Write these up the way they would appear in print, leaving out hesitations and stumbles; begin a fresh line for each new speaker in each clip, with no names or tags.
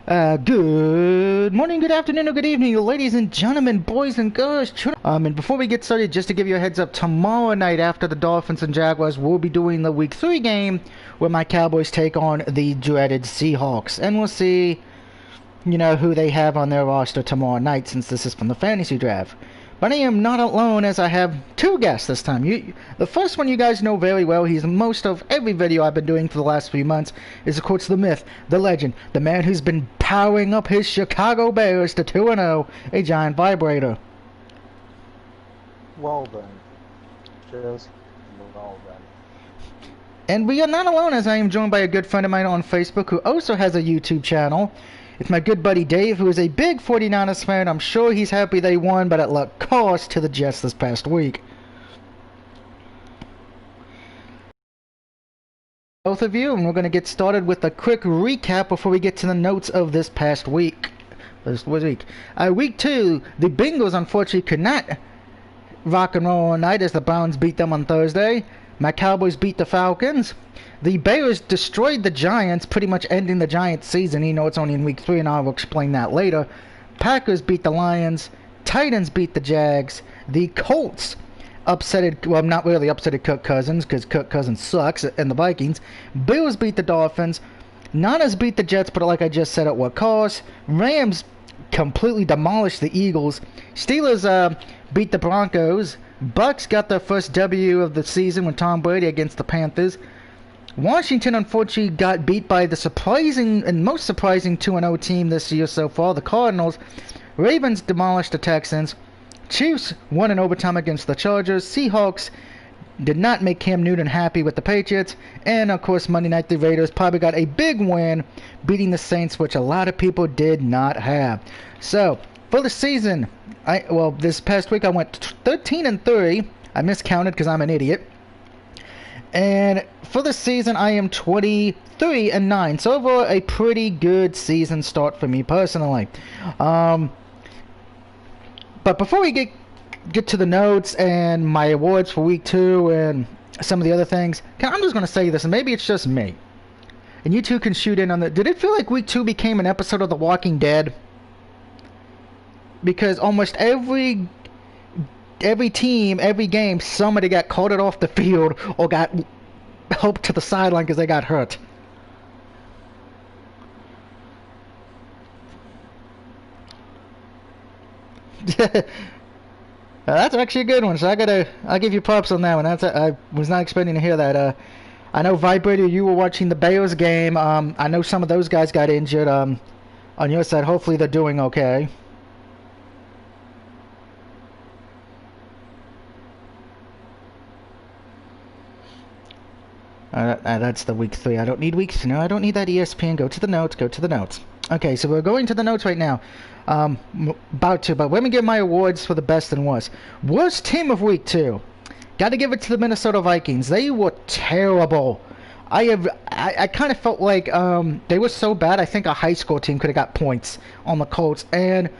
Good morning, good afternoon, or good evening, ladies and gentlemen, boys and girls. And before we get started, just to give you a heads up, tomorrow night after the Dolphins and Jaguars, we'll be doing the Week 3 game where my Cowboys take on the dreaded Seahawks. And we'll see, who they have on their roster tomorrow night, since this is from the fantasy draft. But I am not alone, as I have two guests this time. The first one you guys know very well. He's most of every video I've been doing for the last few months. Is of course the myth, the legend, the man who's been powering up his Chicago Bears to 2-0, a giant vibrator.
Well then. Just well then.
And we are not alone, as I am joined by a good friend of mine on Facebook who also has a YouTube channel. It's my good buddy Dave, who is a big 49ers fan. I'm sure he's happy they won, but at what cost to the Jets this past week. Both of you, and we're going to get started with a quick recap before we get to the notes of this past week. Week 2, the Bengals unfortunately could not rock and roll all night as the Browns beat them on Thursday. My Cowboys beat the Falcons. The Bears destroyed the Giants, pretty much ending the Giants' season. It's only in Week 3, and I will explain that later. Packers beat the Lions. Titans beat the Jags. The Colts upsetted, well, not really upsetted Kirk Cousins, because Kirk Cousins sucks, and the Vikings. Bills beat the Dolphins. Niners beat the Jets, but like I just said, at what cost? Rams completely demolished the Eagles. Steelers beat the Broncos. Bucks got their first W of the season with Tom Brady against the Panthers. Washington unfortunately got beat by the surprising and most surprising 2-0 team this year so far, the Cardinals. Ravens demolished the Texans. Chiefs won in overtime against the Chargers. Seahawks did not make Cam Newton happy with the Patriots. And of course, Monday night the Raiders probably got a big win, beating the Saints, which a lot of people did not have. So for the season, this past week I went 13-3. I miscounted because I'm an idiot. And for the season, I am 23-9. So overall, a pretty good season start for me personally. But before we get to the notes and my awards for Week 2 and some of the other things, I'm just going to say this, and maybe it's just me. And you two can shoot in on the... Did it feel like Week 2 became an episode of The Walking Dead? Because almost every team, every game, somebody got carted off the field or got helped to the sideline because they got hurt. That's actually a good one, so I'll give you props on that one. I was not expecting to hear that. I know, Vibrator, you were watching the Bears game. I know some of those guys got injured on your side. Hopefully they're doing okay. That's the Week 3. I don't need Week 3. No, I don't need that ESPN. Go to the notes. Okay, so we're going to the notes right now. But let me give my awards for the best and worst. Worst team of Week 2. Got to give it to the Minnesota Vikings. They were terrible. I kind of felt like they were so bad, I think a high school team could have got points on the Colts. And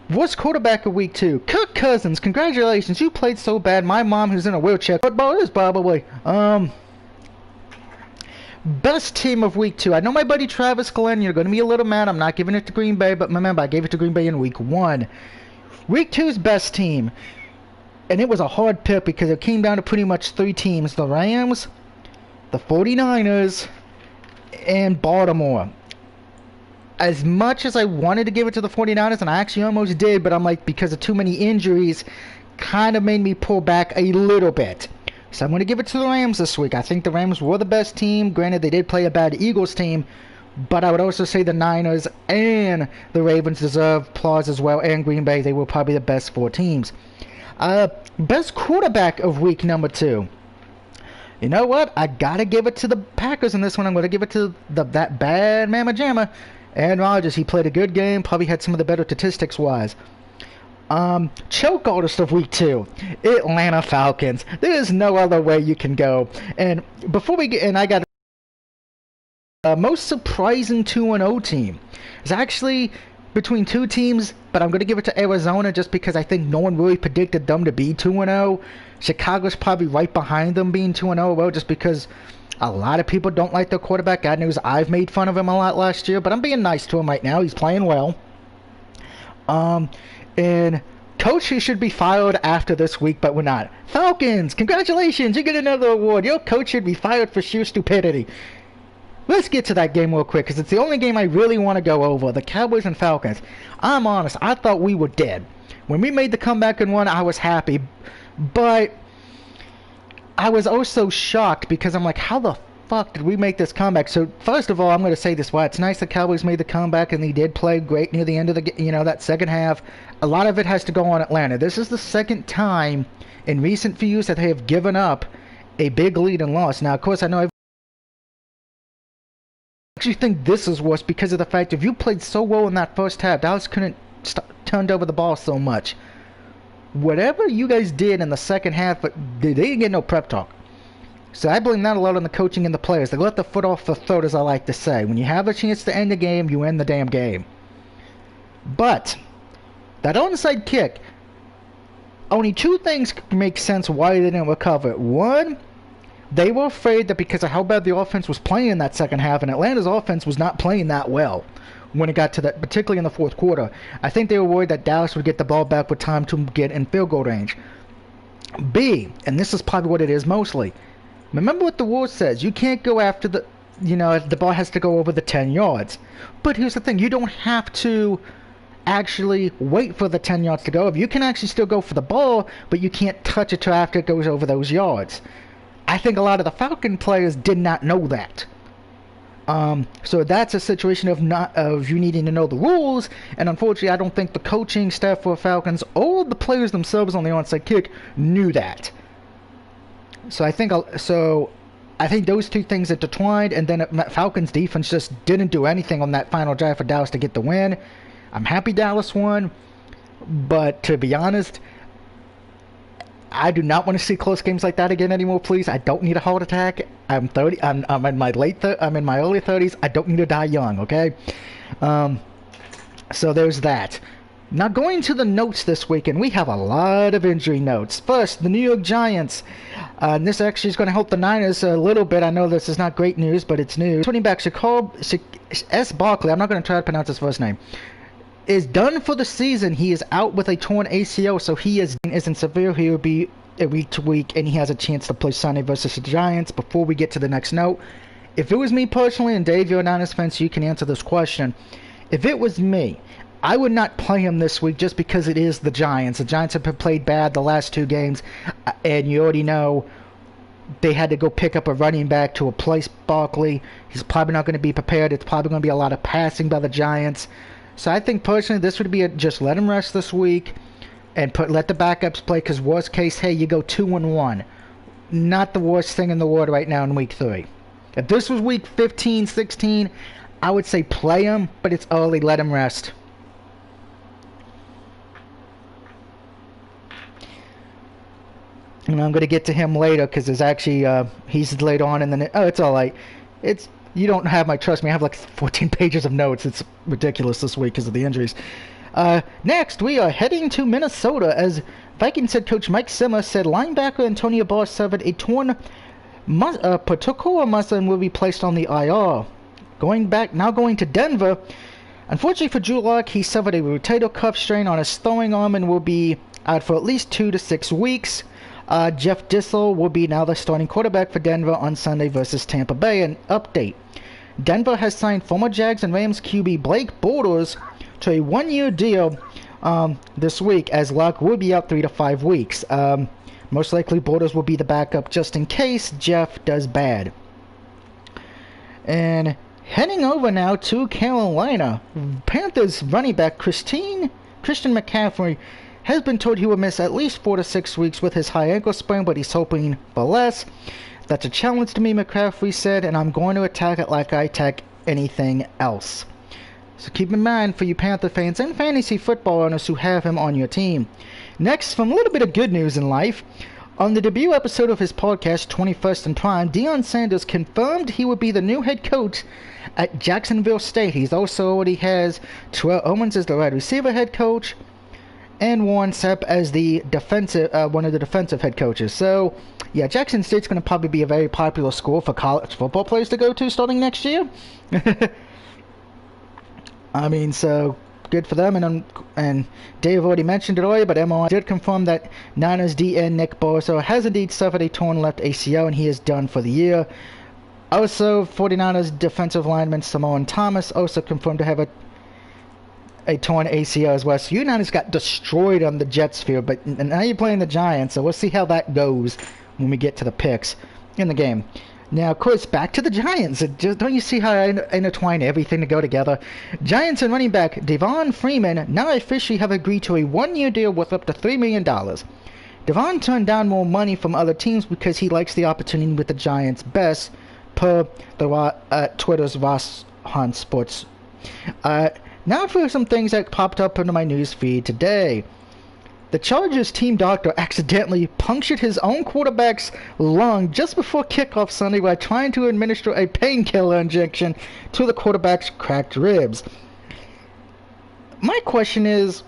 worst quarterback of Week 2. Kirk Cousins, congratulations. You played so bad. My mom, who's in a wheelchair, football is probably. Best team of Week 2. I know my buddy Travis Glenn, you're going to be a little mad. I'm not giving it to Green Bay, but remember, I gave it to Green Bay in Week 1. Week 2's best team. And it was a hard pick because it came down to pretty much 3 teams. The Rams, the 49ers, and Baltimore. As much as I wanted to give it to the 49ers, and I actually almost did, but I'm like, because of too many injuries, kind of made me pull back a little bit. So I'm going to give it to the Rams this week. I think the Rams were the best team. Granted, they did play a bad Eagles team, but I would also say the Niners and the Ravens deserve applause as well, and Green Bay. They were probably the best 4 teams. Best quarterback of Week number 2. You know what? I got to give it to the Packers in this one. I'm going to give it to that bad Mama Jamma. Aaron Rodgers, he played a good game. Probably had some of the better statistics-wise. Choke artist of Week 2, Atlanta Falcons. There is no other way you can go. And before we get, and I got most surprising 2-0 team. It's actually between 2 teams, but I'm going to give it to Arizona just because I think no one really predicted them to be 2-0. Chicago's probably right behind them being 2-0, well, just because A lot of people don't like their quarterback. God knows I've made fun of him a lot last year, but I'm being nice to him right now. He's playing well. And coach, he should be fired after this week, but we're not. Falcons, congratulations, you get another award. Your coach should be fired for sheer stupidity. Let's get to that game real quick, because it's the only game I really want to go over. The Cowboys and Falcons. I'm honest, I thought we were dead. When we made the comeback and won, I was happy. But I was also shocked, because I'm like, how the fuck did we make this comeback? So, first of all, I'm going to say this. While it's nice the Cowboys made the comeback, and they did play great near the end of the, that second half, a lot of it has to go on Atlanta. This is the second time in recent few years that they have given up a big lead and lost. Now, of course, I know I actually think this is worse because of the fact if you played so well in that first half, Dallas couldn't turned over the ball so much. Whatever you guys did in the second half, but they didn't get no prep talk. So I blame that a lot on the coaching and the players. They let the foot off the throat, as I like to say. When you have a chance to end the game, you end the damn game. But that onside kick, only two things make sense why they didn't recover it. One, they were afraid that because of how bad the offense was playing in that second half, and Atlanta's offense was not playing that well when it got to that, particularly in the fourth quarter. I think they were worried that Dallas would get the ball back with time to get in field goal range. B, and this is probably what it is mostly, remember what the rule says. You can't go after the, the ball has to go over the 10 yards. But here's the thing, you don't have to actually wait for the 10 yards to go over. You can actually still go for the ball, but you can't touch it till after it goes over those yards. I think a lot of the Falcon players did not know that. So that's a situation of you needing to know the rules, and unfortunately I don't think the coaching staff for Falcons or the players themselves on the onside kick knew that. So I think those two things intertwined, and then Falcons defense just didn't do anything on that final drive for Dallas to get the win. I'm happy Dallas won, but to be honest, I do not want to see close games like that again anymore, please. I don't need a heart attack. I'm 30. I'm in my I'm in my early 30s. I don't need to die young, okay? So there's that. Now going to the notes this week, and we have a lot of injury notes. First, the New York Giants. And this actually is going to help the Niners a little bit. I know this is not great news, but it's news. Running back S. Barkley, I'm not going to try to pronounce his first name, is done for the season. He is out with a torn ACL, so he isn't severe. He will be a week to week, and he has a chance to play Sunday versus the Giants. Before we get to the next note, if it was me personally, and Dave, you're a Niners fan, so you can answer this question. If it was me, I would not play him this week just because it is the Giants. The Giants have played bad the last two games, and you already know they had to go pick up a running back to replace Barkley. He's probably not going to be prepared. It's probably going to be a lot of passing by the Giants. So I think personally this would be just let him rest this week and let the backups play, because worst case, hey, you go 2-1. Not the worst thing in the world right now in week 3. If this was week 15, 16, I would say play him, but it's early, let him rest. And I'm going to get to him later because there's actually, he's later on in the... Oh, it's all right. You don't have my trust me. I have like 14 pages of notes. It's ridiculous this week because of the injuries. Next, we are heading to Minnesota as Vikings head coach Mike Zimmer said linebacker Antonio Barr suffered a torn patellar muscle and will be placed on the IR. Going to Denver. Unfortunately for Drew Lock, he suffered a rotator cuff strain on his throwing arm and will be out for at least 2 to 6 weeks. Jeff Dissel will be now the starting quarterback for Denver on Sunday versus Tampa Bay. An update. Denver has signed former Jags and Rams QB Blake Bortles to a 1-year deal this week, as Luck will be out 3 to 5 weeks. Most likely Bortles will be the backup just in case Jeff does bad. And heading over now to Carolina, Panthers running back Christian McCaffrey has been told he will miss at least 4 to 6 weeks with his high ankle sprain, but he's hoping for less. That's a challenge to me, McCaffrey said, and I'm going to attack it like I attack anything else. So keep in mind for you Panther fans and fantasy football owners who have him on your team. Next, from a little bit of good news in life, on the debut episode of his podcast, 21st in Prime, Deion Sanders confirmed he would be the new head coach at Jacksonville State. He's also already has Terrell Owens as the wide receiver head coach, and Warren Sapp as the one of the defensive head coaches. So, Yeah, Jackson State's going to probably be a very popular school for college football players to go to starting next year. I mean, so good for them. And Dave already mentioned it earlier, but MRI did confirm that Niners DN Nick Bosa has indeed suffered a torn left ACL, and he is done for the year. Also, 49ers defensive lineman Samoan Thomas also confirmed to have a torn ACL as well. So you Niners got destroyed on the Jets field, but now you're playing the Giants, so we'll see how that goes when we get to the picks in the game. Now, of course, back to the Giants. Don't you see how I intertwine everything to go together? Giants and running back Devon Freeman now officially have agreed to a one-year deal with up to $3 million. Devon turned down more money from other teams because he likes the opportunity with the Giants best, per the Twitter's Ross Hunt Sports. Now for some things that popped up into my news feed today. The Chargers team doctor accidentally punctured his own quarterback's lung just before kickoff Sunday by trying to administer a painkiller injection to the quarterback's cracked ribs. My question is,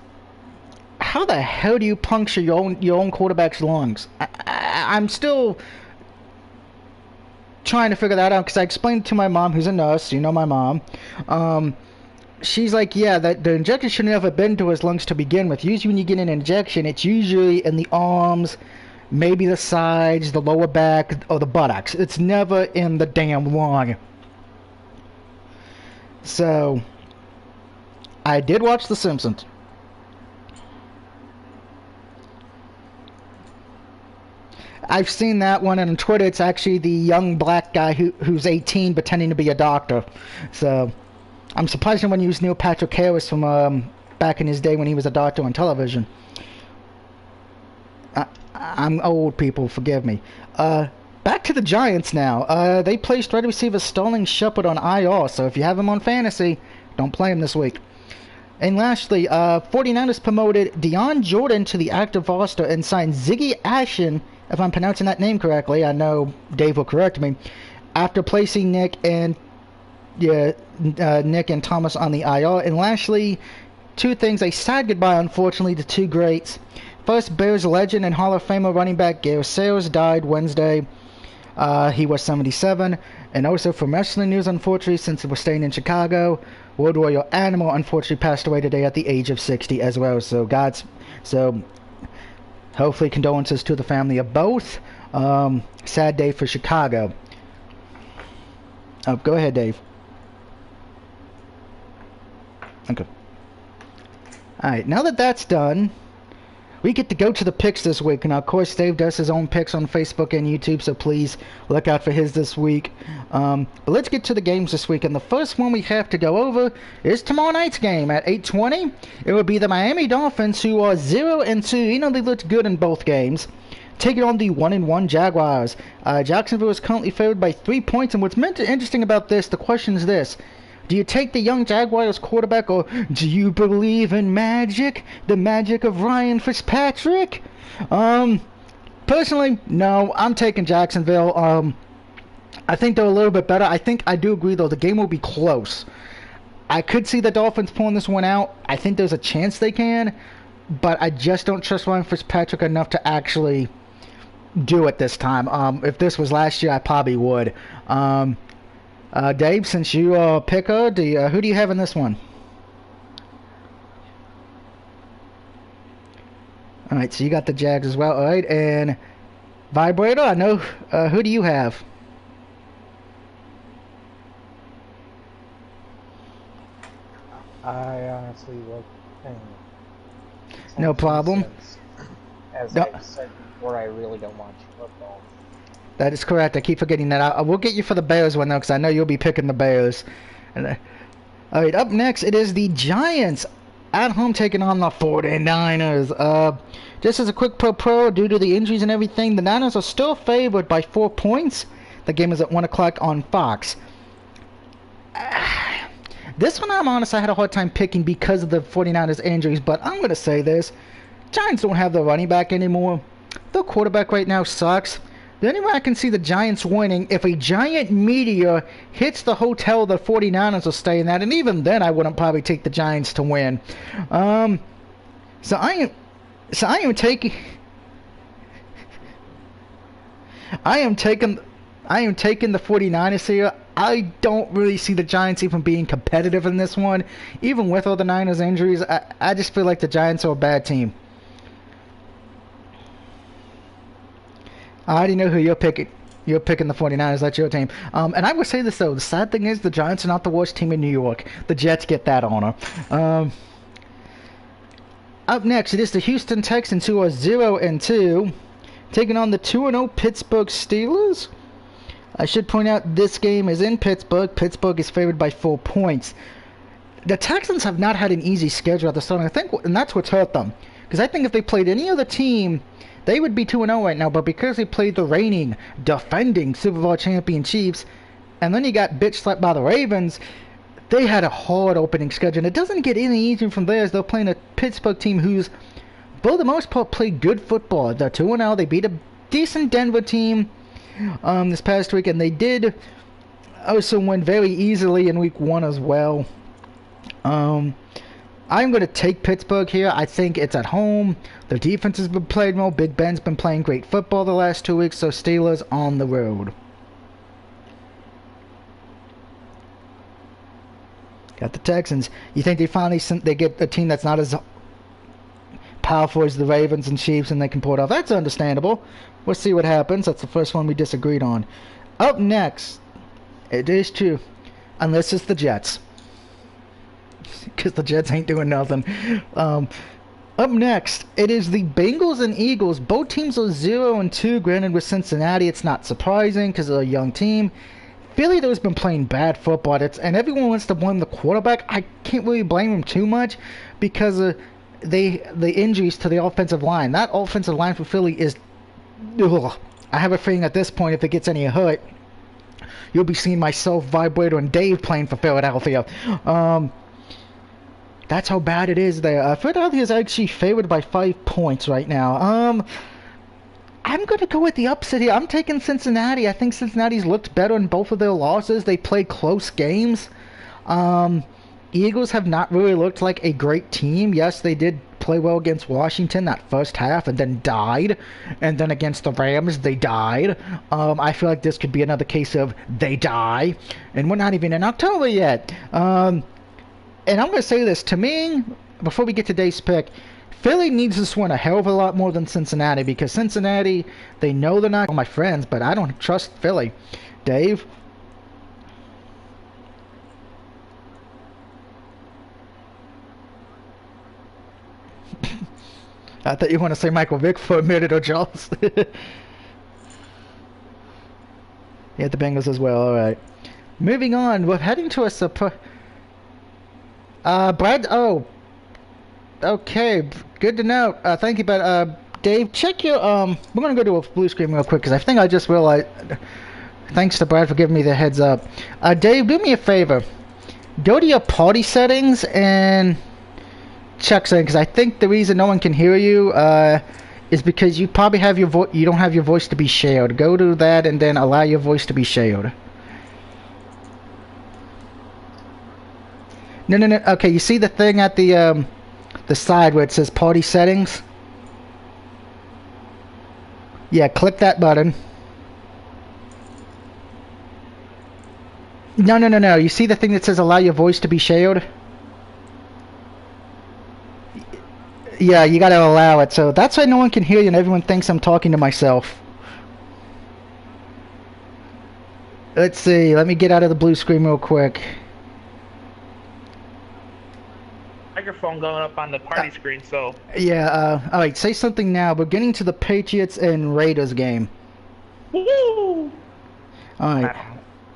how the hell do you puncture your own quarterback's lungs? I'm still trying to figure that out, because I explained to my mom, who's a nurse. You know my mom. She's like, yeah, that the injection should never have been to his lungs to begin with. Usually when you get an injection, it's usually in the arms, maybe the sides, the lower back, or the buttocks. It's never in the damn lung. So, I did watch The Simpsons. I've seen that one, and on Twitter it's actually the young black guy who's 18 pretending to be a doctor. So, I'm surprised no one used Neil Patrick Harris from back in his day when he was a doctor on television. I'm old, people, forgive me. Back to the Giants now. They placed wide receiver Sterling Shepard on IR, so if you have him on fantasy, don't play him this week. And lastly, 49ers promoted Deion Jordan to the active roster and signed Ziggy Ashen, if I'm pronouncing that name correctly. I know Dave will correct me. After placing Nick and Thomas on the IR. And lastly, two things. They said goodbye, unfortunately, to two greats. First, Bears legend and Hall of Famer running back Gale Sayers died Wednesday. He was 77. And also, from wrestling news, unfortunately, since we're staying in Chicago, World Warrior Animal unfortunately passed away today at the age of 60 as well. So hopefully condolences to the family of both. Sad day for Chicago. Oh, go ahead, Dave. Okay. Alright, now that that's done, we get to go to the picks this week. Now, of course, Dave does his own picks on Facebook and YouTube, so please look out for his this week. But let's get to the games this week. And the first one we have to go over is tomorrow night's game at 8:20. It will be the Miami Dolphins, who are 0-2. You know, they looked good in both games, taking on the 1-1 Jaguars. Jacksonville is currently favored by 3 points. And what's interesting about this, the question is this. Do you take the young Jaguars quarterback, or do you believe in magic? The magic of Ryan Fitzpatrick? Personally, no. I'm taking Jacksonville. I think they're a little bit better. I do agree, though. The game will be close. I could see the Dolphins pulling this one out. I think there's a chance they can. But I just don't trust Ryan Fitzpatrick enough to actually do it this time. If this was last year, I probably would. Dave, since you are a picker, who do you have in this one? Alright, so you got the Jags as well. Alright, and Vibrator, I know, who do you have?
I honestly look
no problem.
As I've said before, I really don't watch football.
That is correct. I keep forgetting that. I will get you for the Bears one, though, because I know you'll be picking the Bears. Alright, up next, it is the Giants at home taking on the 49ers. Just as a quick pro, due to the injuries and everything, the Niners are still favored by 4 points. The game is at 1 o'clock on Fox. This one, I'm honest, I had a hard time picking because of the 49ers injuries, but I'm going to say this. Giants don't have the running back anymore. Their quarterback right now sucks. The only way I can see the Giants winning, if a giant meteor hits the hotel the 49ers are staying at, and even then I wouldn't probably take the Giants to win. So I am taking... I am taking the 49ers here. I don't really see the Giants even being competitive in this one. Even with all the Niners injuries, I just feel like the Giants are a bad team. I already know who you're picking. You're picking the 49ers. That's your team. And I would say this, though. The sad thing is the Giants are not the worst team in New York. The Jets get that honor. Up next, it is the Houston Texans, who are 0-2, taking on the 2-0 Pittsburgh Steelers. I should point out this game is in Pittsburgh. Pittsburgh is favored by 4 points. The Texans have not had an easy schedule at the start, and that's what's hurt them. Because I think if they played any other team, they would be 2-0 right now. But because they played the reigning, defending Super Bowl champion Chiefs, and then you got bitch slapped by the Ravens, they had a hard opening schedule. And it doesn't get any easier from there as they're playing a Pittsburgh team who's, for the most part, played good football. They're 2-0. They beat a decent Denver team this past week, and they did also win very easily in week 1 as well. I'm going to take Pittsburgh here. I think it's at home. Their defense has been played well. Big Ben's been playing great football the last 2 weeks, so Steelers on the road. Got the Texans. You think they get a team that's not as powerful as the Ravens and Chiefs and they can pull it off? That's understandable. We'll see what happens. That's the first one we disagreed on. Up next, it is true, unless it's the Jets. Because the Jets ain't doing nothing. Up next, it is the Bengals and Eagles. Both teams are 0-2. Granted, with Cincinnati, it's not surprising because they're a young team. Philly, though, has been playing bad football, and everyone wants to blame the quarterback. I can't really blame him too much because of the injuries to the offensive line. That offensive line for Philly is... Ugh. I have a feeling at this point, if it gets any hurt, you'll be seeing myself, Vibrator, and Dave playing for Philadelphia. That's how bad it is there. Philadelphia is actually favored by 5 points right now. I'm going to go with the upset here. I'm taking Cincinnati. I think Cincinnati's looked better in both of their losses. They played close games. Eagles have not really looked like a great team. Yes, they did play well against Washington that first half and then died. And then against the Rams, they died. I feel like this could be another case of they die. And we're not even in October yet. And I'm going to say this. To me, before we get to Dave's pick, Philly needs to win a hell of a lot more than Cincinnati, because Cincinnati, they know they're not my friends, but I don't trust Philly. Dave? I thought you want to say Michael Vick for a minute, or Charles. Yeah, the Bengals as well, alright. Moving on, we're heading to a surprise... Brad, oh... Okay, good to know. Thank you, but Dave, check your we're gonna go to a blue screen real quick because I think I just realized. Thanks to Brad for giving me the heads up. Dave, do me a favor. Go to your party settings and check something, because I think the reason no one can hear you is because you probably have your you don't have your voice to be shared. Go to that and then allow your voice to be shared. No. Okay, you see the thing at the side where it says party settings? Yeah, click that button. No. You see the thing that says allow your voice to be shared? Yeah, you gotta allow it. So that's why no one can hear you and everyone thinks I'm talking to myself. Let's see. Let me get out of the blue screen real quick.
Microphone going up on the party screen, so...
Yeah, alright, say something now. We're getting to the Patriots and Raiders game.
Woo!
Alright.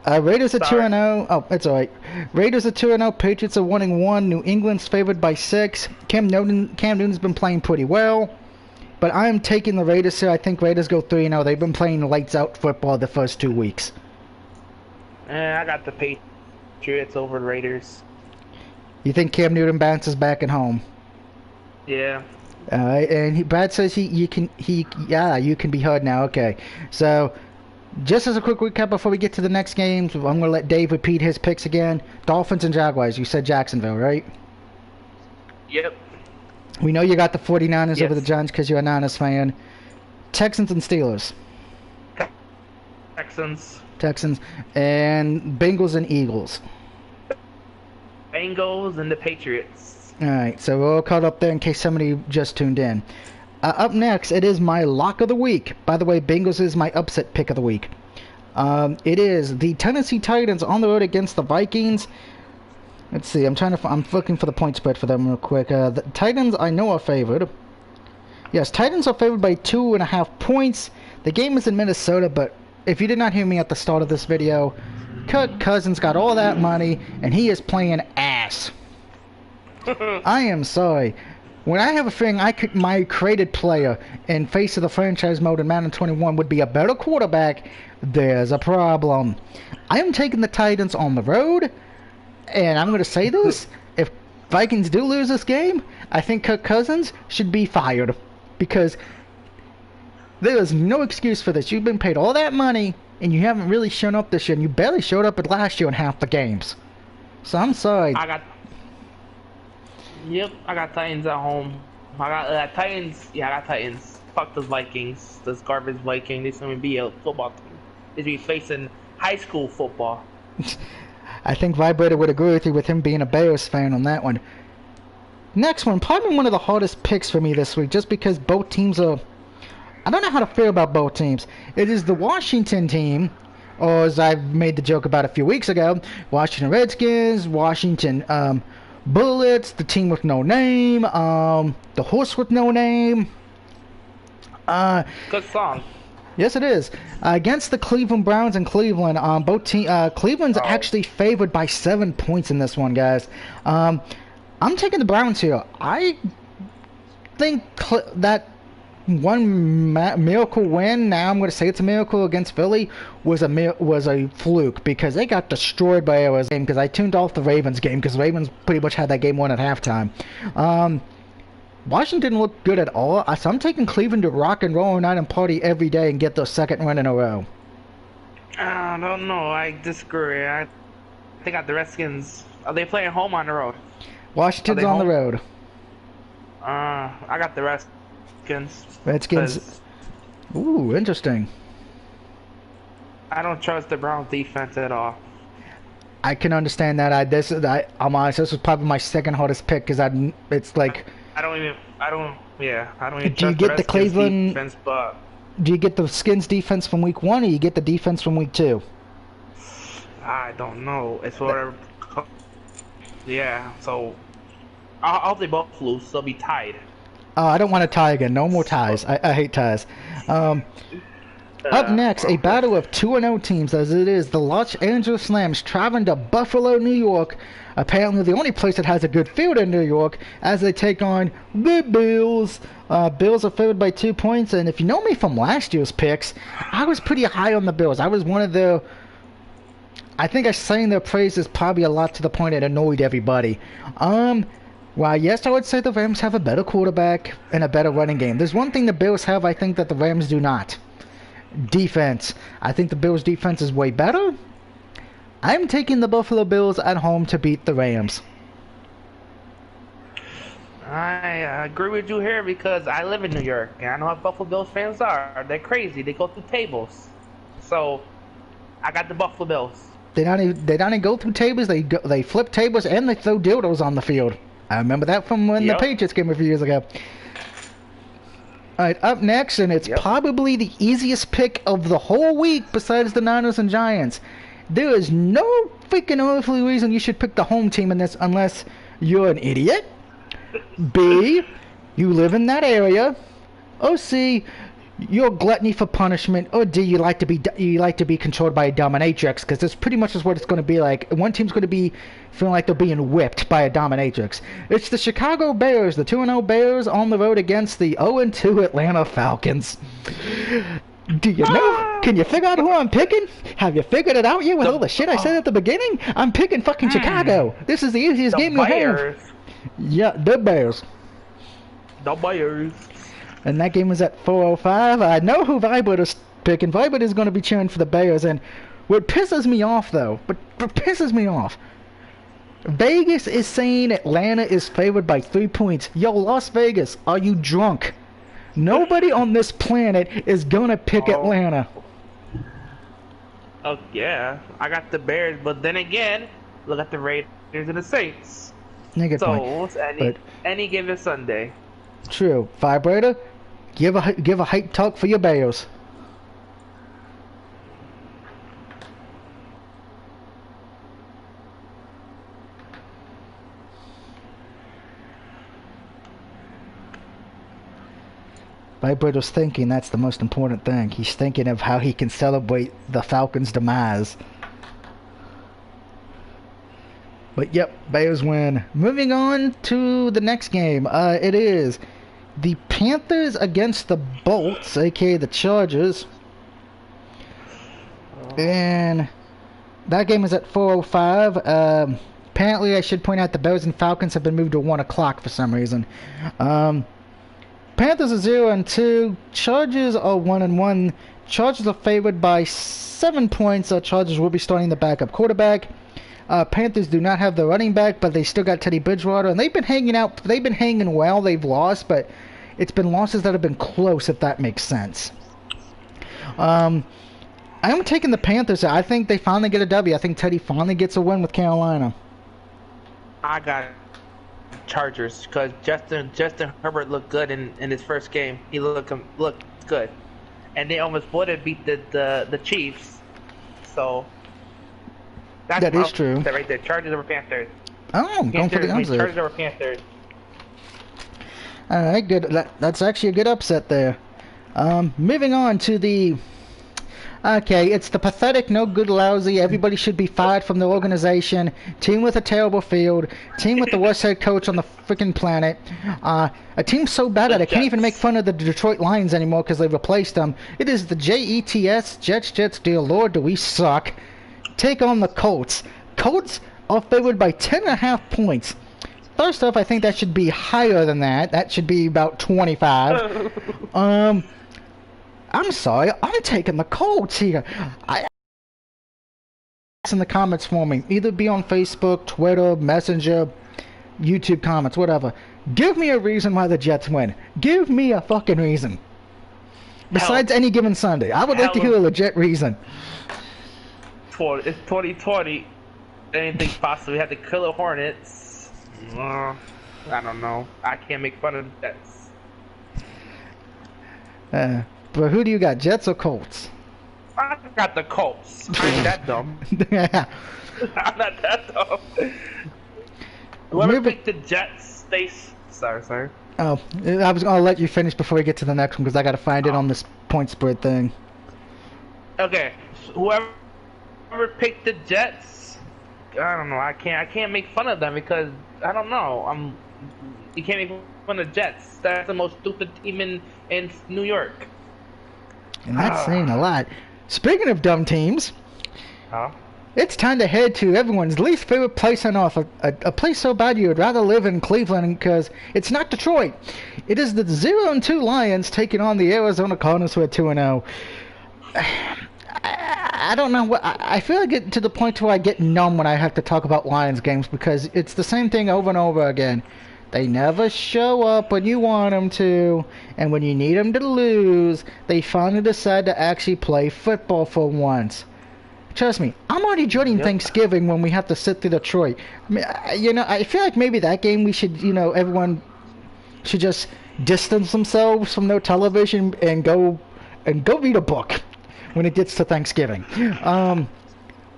Raiders are 2-0. Oh, it's alright. Raiders are 2-0. Patriots are 1-1. New England's favored by 6. Cam Newton's been playing pretty well. But I'm taking the Raiders here. I think Raiders go 3-0. They've been playing lights out football the first 2 weeks.
I got the Patriots over the Raiders.
You think Cam Newton bounces back at home?
Yeah.
And Brad says you can be heard now. Okay. So, just as a quick recap before we get to the next games, I'm going to let Dave repeat his picks again. Dolphins and Jaguars. You said Jacksonville, right?
Yep.
We know you got the 49ers over the Giants because you're a Niners fan. Texans and Steelers.
Texans.
Texans, and Bengals and Eagles.
Bengals and the Patriots.
Alright, so we're all caught up there in case somebody just tuned in. Up next, it is my lock of the week. By the way, Bengals is my upset pick of the week. It is the Tennessee Titans on the road against the Vikings. Let's see, I'm looking for the point spread for them real quick. The Titans I know are favored. Yes, Titans are favored by 2.5 points. The game is in Minnesota, but if you did not hear me at the start of this video, Kirk Cousins got all that money, and he is playing ass. I am sorry. When I have a feeling my created player in face of the franchise mode in Madden 21 would be a better quarterback, there's a problem. I am taking the Titans on the road, and I'm going to say this. If Vikings do lose this game, I think Kirk Cousins should be fired. Because there is no excuse for this. You've been paid all that money, and you haven't really shown up this year, and you barely showed up at last year in half the games. So I'm sorry.
Yep, I got Titans at home. I got Titans. Yeah, I got Titans. Fuck those Vikings. Those garbage Vikings. They're going to be a football team. They're going to be facing high school football.
I think Vibrator would agree with you with him being a Bears fan on that one. Next one, probably one of the hardest picks for me this week, just because both teams are... I don't know how to feel about both teams. It is the Washington team, or as I made the joke about a few weeks ago, Washington Redskins, Washington Bullets, the team with no name, the horse with no name.
Good song.
Yes, it is. Against the Cleveland Browns in Cleveland, Cleveland's actually favored by 7 points in this one, guys. I'm taking the Browns here. I think that one miracle win, now I'm going to say it's a miracle against Philly, was a fluke because they got destroyed by Arizona game because I tuned off the Ravens game because the Ravens pretty much had that game won at halftime. Washington didn't look good at all, so I'm taking Cleveland to rock and roll night and party every day and get their second win in a row.
I don't know. I disagree. I think the Redskins. Are they playing home on the road?
Washington's on the road.
I got the Redskins.
Redskins. Ooh, interesting.
I don't trust the Browns defense at all.
I can understand that. I'm honest. This was probably my second hardest pick because it's like.
I don't even
Do you get the Cleveland
defense, but
do you get the Skins defense from week 1 or you get the defense from week 2?
I don't know. It's whatever. Yeah, so I'll they both lose. They'll be tied.
I don't want to tie again. No more ties. I hate ties. Up next, a battle of 2-0 teams, as it is the Los Angeles Rams traveling to Buffalo, New York. Apparently the only place that has a good field in New York, as they take on the Bills. Bills are favored by 2 points, and if you know me from last year's picks, I was pretty high on the Bills. I was one of the... I think I sang their praises probably a lot to the point it annoyed everybody. Well, yes, I would say the Rams have a better quarterback and a better running game. There's one thing the Bills have I think that the Rams do not. Defense. I think the Bills' defense is way better. I'm taking the Buffalo Bills at home to beat the Rams.
I agree with you here because I live in New York and I know how Buffalo Bills fans are. They're crazy. They go through tables. So I got the Buffalo Bills.
They don't even go through tables. They flip tables and they throw dildos on the field. I remember that from when the Patriots came a few years ago. Alright, up next, and it's probably the easiest pick of the whole week besides the Niners and Giants. There is no freaking earthly reason you should pick the home team in this unless you're an idiot. B, you live in that area. Or C, you're gluttony for punishment. Or D, you like to be controlled by a dominatrix, because this pretty much is what it's going to be like. One team's going to be feeling like they're being whipped by a dominatrix. It's the Chicago Bears, the 2-0 Bears on the road against the 0-2 Atlanta Falcons. Do you know? Can you figure out who I'm picking? Have you figured it out yet with all the shit I said at the beginning? I'm picking fucking Chicago. This is the easiest game you have. Yeah, the Bears.
The Bears.
And that game was at 4:05. I know who Vibrator's picking. Vibrator's going to be cheering for the Bears. And what pisses me off, though, what pisses me off, Vegas is saying Atlanta is favored by 3 points. Yo, Las Vegas, are you drunk? Nobody on this planet is going to pick Atlanta.
Oh yeah, I got the Bears, but then again, look at the Raiders and the Saints.
Yeah, good point.
So it's
But
any given Sunday.
true, vibrator, give a hype talk for your Bears. Vibrator's thinking that's the most important thing. He's thinking of how he can celebrate the Falcons' demise. But yep, Bears win. Moving on to the next game. It is the Panthers against the Bolts, aka the Chargers. And that game is at 4:05. Apparently, I should point out the Bears and Falcons have been moved to 1 o'clock for some reason. Panthers are 0-2. Chargers are 1-1. Chargers are favored by 7 points. Chargers will be starting the backup quarterback. Panthers do not have the running back, but they still got Teddy Bridgewater, and they've been hanging out. They've been hanging well. They've lost, but it's been losses that have been close, if that makes sense. I'm taking the Panthers. I think they finally get a W. I think Teddy finally gets a win with Carolina.
I got Chargers because Justin Herbert looked good in his first game. He looked good, and they almost would have beat the Chiefs. So
that is true.
That right there, Chargers over Panthers.
Oh, going for the upset.
Chargers over Panthers.
All right, good. That's actually a good upset there. Moving on to the. Okay, it's the pathetic, no good, lousy, everybody should be fired from the organization, team with a terrible field, team with the worst head coach on the freaking planet, a team so bad that I can't even make fun of the Detroit Lions anymore because they've replaced them. It is the Jets, Jets, dear Lord, do we suck. Take on the Colts. Colts are favored by 10.5 points. First off, I think that should be higher than that. That should be about 25. I'm sorry, I'm taking the Colts here. In the comments for me. Either be on Facebook, Twitter, Messenger, YouTube comments, whatever. Give me a reason why the Jets win. Give me a fucking reason. Besides any given Sunday. I would like to hear a legit reason.
It's 2020. Anything's possible. We had the Killer Hornets. I don't know. I can't make fun of the Jets.
But who do you got, Jets or Colts?
I got the Colts. I ain't that dumb. I'm not that dumb. Whoever picked the Jets, they... Sorry.
Oh, I was going to let you finish before we get to the next one because I got to find it on this point spread thing.
Okay, so whoever picked the Jets, I don't know. I can't make fun of them because I don't know. You can't make fun of Jets. That's the most stupid team in New York.
And that's saying a lot. Speaking of dumb teams, it's time to head to everyone's least favorite place on earth. A place so bad you would rather live in Cleveland because it's not Detroit. It is the 0-2 Lions taking on the Arizona Cardinals who are 2-0. I don't know what I feel like it to the point where I get numb when I have to talk about Lions games because it's the same thing over and over again. They never show up when you want them to, and when you need them to lose, they finally decide to actually play football for once. Trust me, I'm already dreading Thanksgiving when we have to sit through Detroit. I mean, I feel like maybe that game we should, everyone should just distance themselves from their television and go read a book when it gets to Thanksgiving.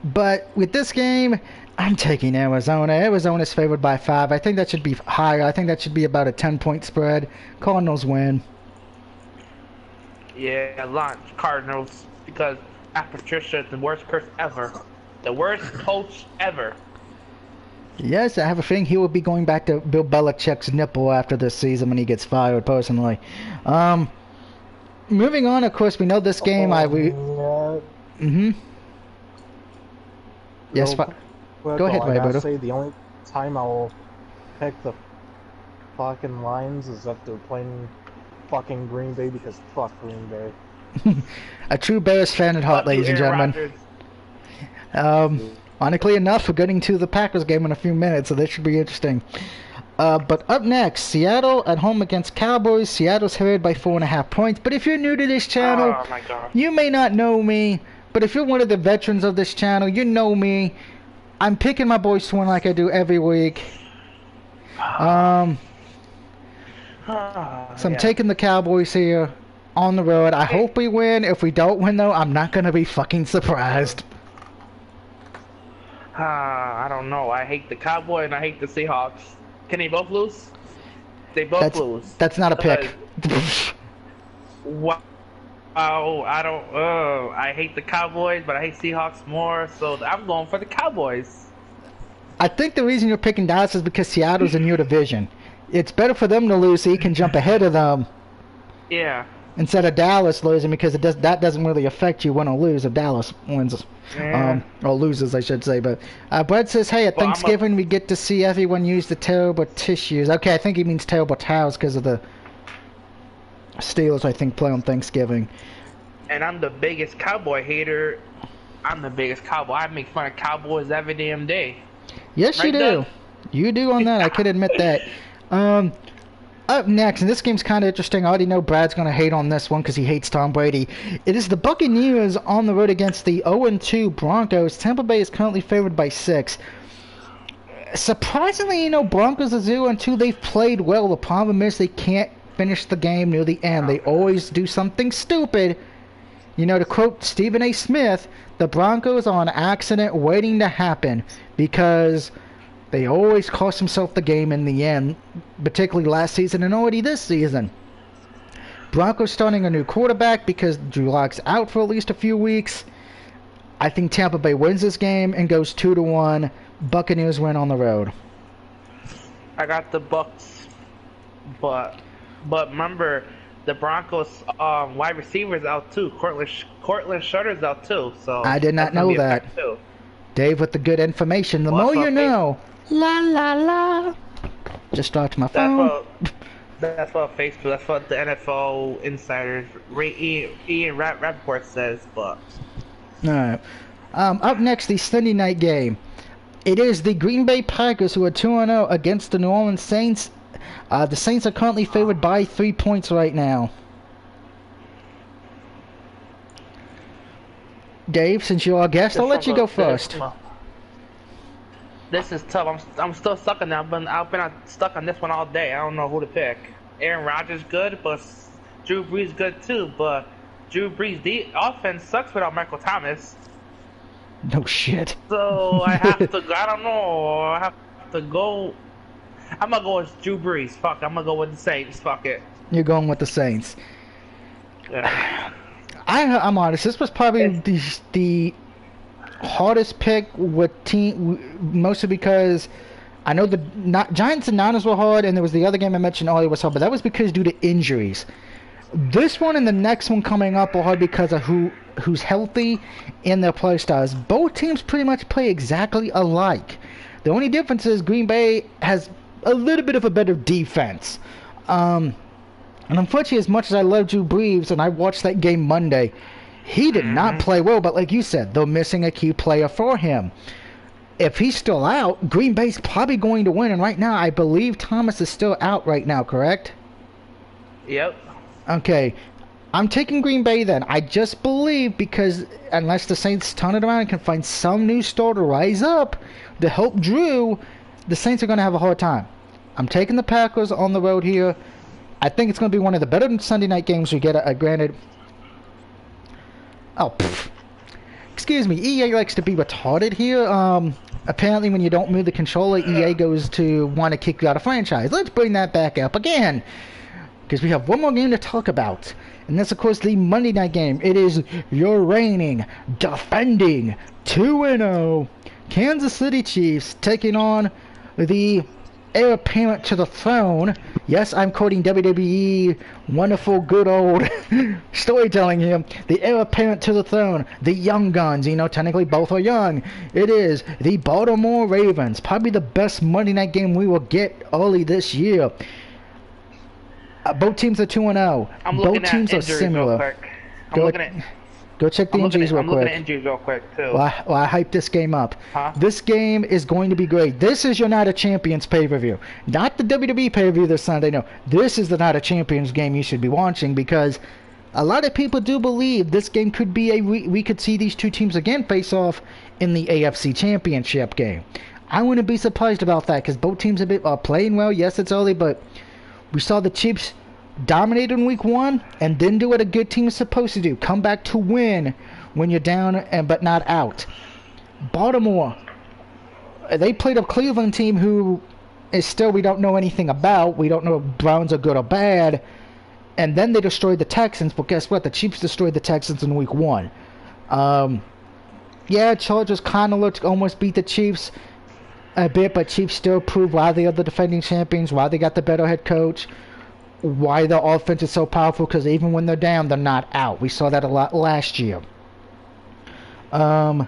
But with this game, I'm taking Arizona. Arizona's favored by 5. I think that should be higher. I think that should be about a 10-point spread. Cardinals win.
Yeah, launch Cardinals because after Patricia is the worst curse ever. The worst coach ever.
Yes, I have a feeling he will be going back to Bill Belichick's nipple after this season when he gets fired, personally. Moving on, of course, we know this game. Yes, go ahead,
I gotta
Roberto.
say, the only time I'll pick the fucking Lions is that they're playing fucking Green Bay because fuck Green Bay.
A true Bears fan at heart, ladies and gentlemen. Ironically enough, we're getting to the Packers game in a few minutes, so this should be interesting. But up next, Seattle at home against Cowboys. Seattle's favored by 4.5 points. But if you're new to this channel, you may not know me, But if you're one of the veterans of this channel, you know me. I'm picking my boys to win like I do every week. So I'm taking the Cowboys here on the road. I hope we win. If we don't win, though, I'm not going to be fucking surprised.
I don't know. I hate the Cowboys and I hate the Seahawks. Can they both lose? They both lose.
That's not a pick.
Wow. I don't. I hate the Cowboys, but I hate Seahawks more. So I'm going for the Cowboys.
I think the reason you're picking Dallas is because Seattle's in your division. It's better for them to lose so you can jump ahead of them.
Yeah.
Instead of Dallas losing, because that doesn't really affect you win or lose if Dallas wins.
Yeah.
Or loses, I should say. But Brett says, hey, at Thanksgiving we get to see everyone use the terrible tissues. Okay, I think he means terrible towels because of the Steelers, I think, play on Thanksgiving.
And I'm the biggest Cowboy hater. I'm the biggest Cowboy. I make fun of Cowboys every damn day.
Yes, right, you do. Doug? You do on that. I can admit that. Up next, and this game's kind of interesting. I already know Brad's going to hate on this one because he hates Tom Brady. It is the Buccaneers on the road against the 0-2 Broncos. Tampa Bay is currently favored by 6. Surprisingly, Broncos are 0-2. They've played well. The problem is they can't finish the game near the end. They always do something stupid. To quote Stephen A. Smith, the Broncos are an accident waiting to happen because they always cost themselves the game in the end, particularly last season and already this season. Broncos starting a new quarterback because Drew Lock's out for at least a few weeks. I think Tampa Bay wins this game and goes 2-1. Buccaneers win on the road.
I got the Bucs, but remember the Broncos wide receivers out too. Cortland Sutter's out too. So
I did not know that. Dave with the good information. The more you know. La la la. Just dropped my phone.
That's what Facebook. That's what the NFL insiders, Ian Rappaport says. But
all right. Up next, the Sunday night game. It is the Green Bay Packers who are 2-0 against the New Orleans Saints. The Saints are currently favored by 3 points right now. Dave, since you're our guest, I'll let you go first.
This is tough. I'm still stuck on that. I've been stuck on this one all day. I don't know who to pick. Aaron Rodgers good, but Drew Brees good too. But Drew Brees' offense sucks without Michael Thomas.
No shit.
So I have to. I don't know. I have to go. I'm gonna go with Drew Brees. Fuck. I'm gonna go with the Saints. Fuck it.
You're going with the Saints.
Yeah.
I'm honest. This was probably the hardest pick with mostly because I know the Giants and Niners were hard, and there was the other game I mentioned earlier was hard, but that was because due to injuries. This one and the next one coming up are hard because of who's healthy and their play styles. Both teams pretty much play exactly alike. The only difference is Green Bay has a little bit of a better defense. And unfortunately, as much as I love Drew Brees, and I watched that game Monday, he did not play well, but like you said, they're missing a key player for him. If he's still out, Green Bay's probably going to win, and right now, I believe Thomas is still out right now, correct?
Yep.
Okay. I'm taking Green Bay then. I just believe because unless the Saints turn it around and can find some new star to rise up to help Drew, the Saints are going to have a hard time. I'm taking the Packers on the road here. I think it's going to be one of the better Sunday night games we get, granted. Oh, pfft. Excuse me. EA likes to be retarded here. Apparently when you don't move the controller, EA goes to want to kick you out of franchise. Let's bring that back up again. Because we have one more game to talk about. And that's, of course, the Monday night game. It is your reigning, defending, 2-0 Kansas City Chiefs taking on the heir apparent to the throne. Yes, I'm quoting WWE, wonderful, good old storytelling here. The heir apparent to the throne, the young guns. Technically both are young. It is the Baltimore Ravens. Probably the best Monday night game we will get early this year. Both teams are 2-0. Both teams are similar. Go check the injuries real quick.
I'm looking at injuries real quick, too.
Well, I hyped this game up.
Huh?
This game is going to be great. This is your Night of Champions pay-per-view. Not the WWE pay-per-view this Sunday, no. This is the Night of Champions game you should be watching because a lot of people do believe this game could be we could see these two teams again face off in the AFC Championship game. I wouldn't be surprised about that because both teams are playing well. Yes, it's early, but we saw the Chiefs dominate in week 1 and then do what a good team is supposed to do. Come back to win when you're down but not out. Baltimore, they played a Cleveland team who is still we don't know anything about. We don't know if Browns are good or bad. And then they destroyed the Texans, but guess what? The Chiefs destroyed the Texans in week 1. Yeah, Chargers kind of looked almost beat the Chiefs a bit, but Chiefs still proved why they are the defending champions, why they got the better head coach, why the offense is so powerful, because even when they're down, they're not out. We saw that a lot last year. By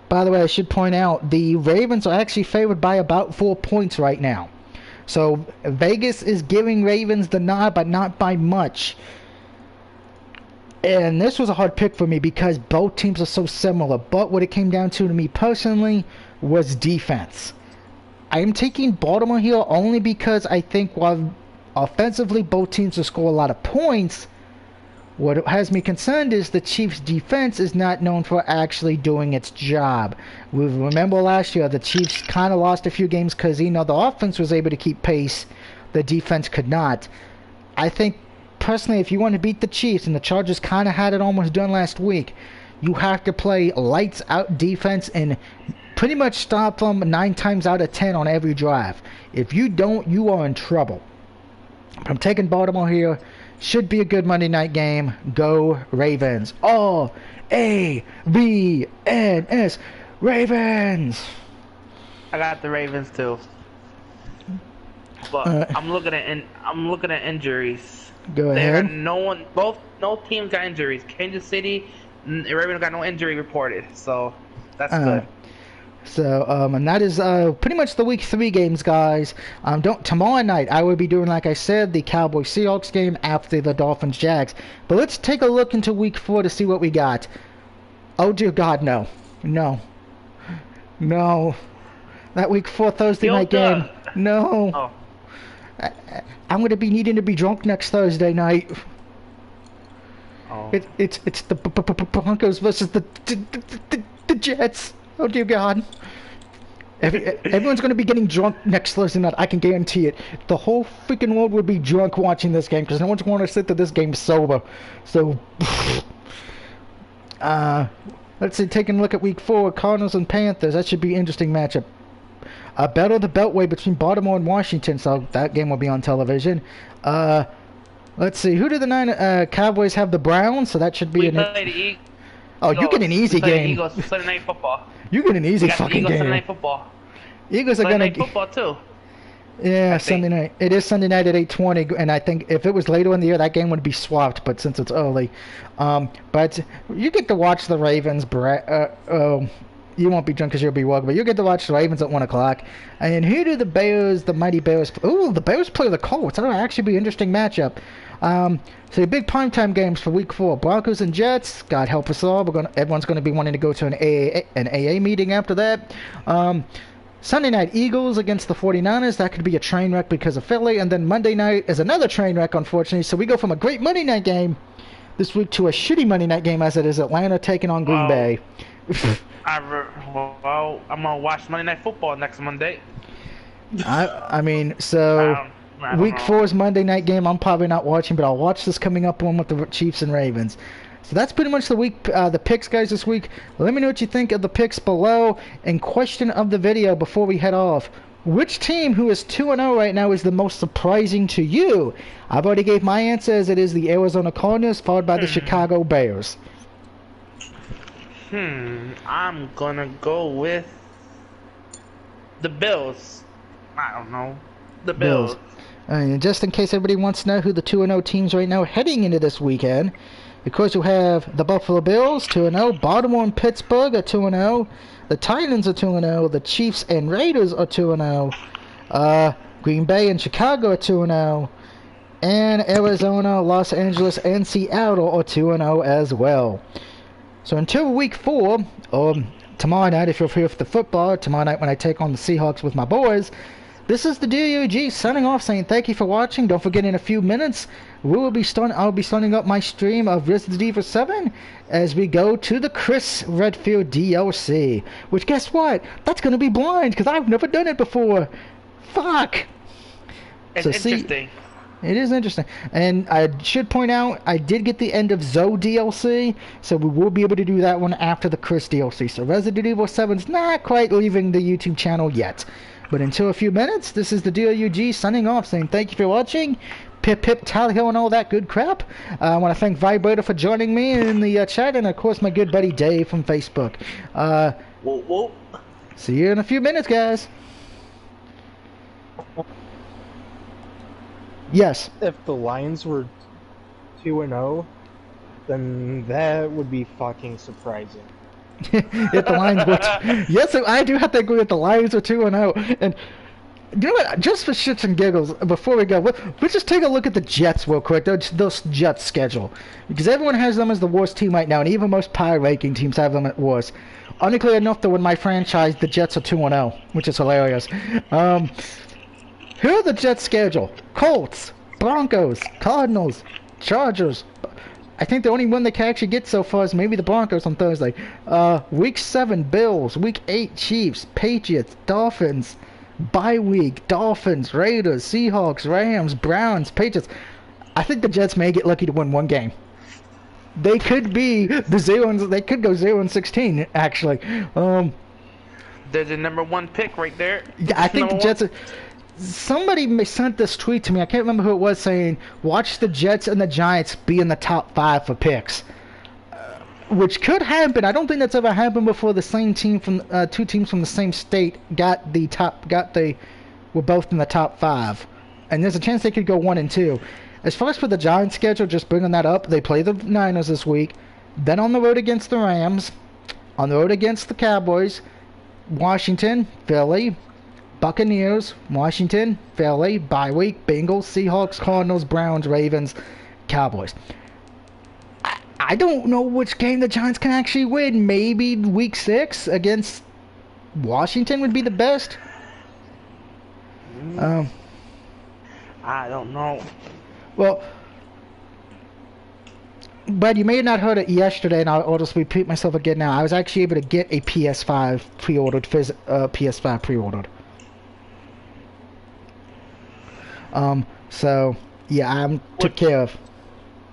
the way, I should point out, the Ravens are actually favored by about 4 points right now. So, Vegas is giving Ravens the nod, but not by much. And this was a hard pick for me because both teams are so similar. But what it came down to me personally was defense. I am taking Baltimore here only because I think while offensively both teams will score a lot of points, what has me concerned is the Chiefs' defense is not known for actually doing its job. We remember last year the Chiefs kind of lost a few games because the offense was able to keep pace, the defense could not. I think personally, if you want to beat the Chiefs, and the Chargers kind of had it almost done last week, you have to play lights out defense and pretty much stop them 9 times out of 10 on every drive. If you don't, you are in trouble. I'm taking Baltimore here. Should be a good Monday night game. Go Ravens. R-A-V-N-S. Ravens.
I got the Ravens too. But I'm looking at injuries.
Go ahead.
No teams got injuries. Kansas City, Ravens got no injury reported. So that's good.
So, and that is pretty much the week 3 games, guys. Tomorrow night, I will be doing, like I said, the Cowboys-Seahawks game after the Dolphins-Jags. But let's take a look into week 4 to see what we got. Oh, dear God, no. No. No. That week 4 Thursday night game. No.
Oh.
I'm going to be needing to be drunk next Thursday night.
Oh.
It's the Broncos versus the Jets. Oh dear God. Everyone's going to be getting drunk next Thursday night. I can guarantee it. The whole freaking world would be drunk watching this game because no one's going to sit to this game sober. So, let's see. Taking a look at week 4, Cardinals and Panthers. That should be an interesting matchup. A battle of the Beltway between Baltimore and Washington. So that game will be on television. Let's see. Who do the Cowboys have? The Browns. So that should be Oh, you get an easy game.
Eagles Sunday Night Football.
You get an easy fucking
Eagles
game.
Sunday Night Football.
Eagles are
Sunday
gonna
Night Football too.
Yeah, Sunday night. It is Sunday night at 8:20, and I think if it was later in the year, that game would be swapped. But since it's early, but you get to watch the Ravens. You won't be drunk because you'll be woke, but you get to watch the Ravens at 1 o'clock. And who do the Bears, the mighty Bears? Ooh, the Bears play the Colts. That'll actually be an interesting matchup. So big primetime games for week 4. Broncos and Jets. God help us all. Everyone's going to be wanting to go to an AA meeting after that. Sunday night, Eagles against the 49ers. That could be a train wreck because of Philly. And then Monday night is another train wreck, unfortunately. So we go from a great Monday night game this week to a shitty Monday night game as it is Atlanta taking on Green Bay.
I'm going to watch Monday Night Football next Monday.
I mean, so week 4's Monday night game I'm probably not watching, but I'll watch this coming up one with the Chiefs and Ravens. So that's pretty much the picks, guys, this week. Let me know what you think of the picks below. And question of the video before we head off. Which team who is 2-0 right now is the most surprising to you? I've already gave my answer, as it is the Arizona Cardinals, followed by the Chicago Bears.
I'm gonna go with the Bills. I don't know. The Bills.
And just in case everybody wants to know who the 2-0 teams right now heading into this weekend, of course you have the Buffalo Bills 2-0, Baltimore and Pittsburgh are 2-0, the Titans are 2-0, the Chiefs and Raiders are 2-0, Green Bay and Chicago are 2-0, and Arizona, Los Angeles, and Seattle are 2-0 as well. So until week 4, tomorrow night if you're here for the football, tomorrow night when I take on the Seahawks with my boys, this is the DUG signing off, saying thank you for watching. Don't forget, in a few minutes, I'll be starting up my stream of Resident Evil 7 as we go to the Chris Redfield DLC. Which, guess what? That's going to be blind, because I've never done it before. Fuck!
It's
So,
interesting.
It is interesting. And I should point out, I did get the End of Zoe DLC, so we will be able to do that one after the Chris DLC. So Resident Evil 7's not quite leaving the YouTube channel yet. But until a few minutes, this is the DOUG signing off, saying thank you for watching. Pip pip tally ho and all that good crap. I want to thank Vibrator for joining me in the chat, and of course my good buddy Dave from Facebook.
Whoa, whoa.
See you in a few minutes, guys. Yes.
If the Lions were 2-0, then that would be fucking surprising.
If the Lions were yes, I do have to agree with the Lions are 2-0. And you know what? Just for shits and giggles, before we go, let's just take a look at the Jets real quick. Those Jets schedule, because everyone has them as the worst team right now, and even most power ranking teams have them at worst. Unclear enough that with my franchise, the Jets are 2-0, which is hilarious. Here are the Jets' schedule: Colts, Broncos, Cardinals, Chargers. I think the only one they can actually get so far is maybe the Broncos on Thursday. Week 7, Bills. Week 8, Chiefs, Patriots, Dolphins. Bye week, Dolphins, Raiders, Seahawks, Rams, Browns, Patriots. I think the Jets may get lucky to win one game. They could be they could go 0-16 actually.
They're the #1 pick right there.
I think the Jets are, somebody sent this tweet to me. I can't remember who it was, saying, watch the Jets and the Giants be in the top 5 for picks. Which could happen. I don't think that's ever happened before. The same team from two teams from the same state were both in the top 5. And there's a chance they could go 1 and 2. As far as for the Giants schedule, just bringing that up, they play the Niners this week. Then on the road against the Rams. On the road against the Cowboys. Washington, Philly, Buccaneers, Washington, Philly, bye week, Bengals, Seahawks, Cardinals, Browns, Ravens, Cowboys. I don't know which game the Giants can actually win. Maybe week 6 against Washington would be the best.
I don't know.
Well, but you may have not heard it yesterday, and I'll just repeat myself again now. I was actually able to get a PS5 pre-ordered. PS5 pre-ordered. So yeah, took care of.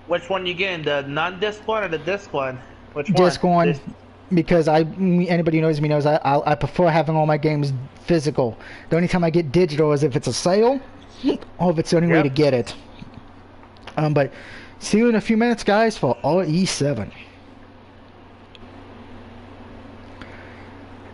Which one you getting? The non-disc one or the disc one? Which one?
Disc one, because anybody who knows me knows I prefer having all my games physical. The only time I get digital is if it's a sale, or if it's the only way to get it. But see you in a few minutes, guys, for RE7.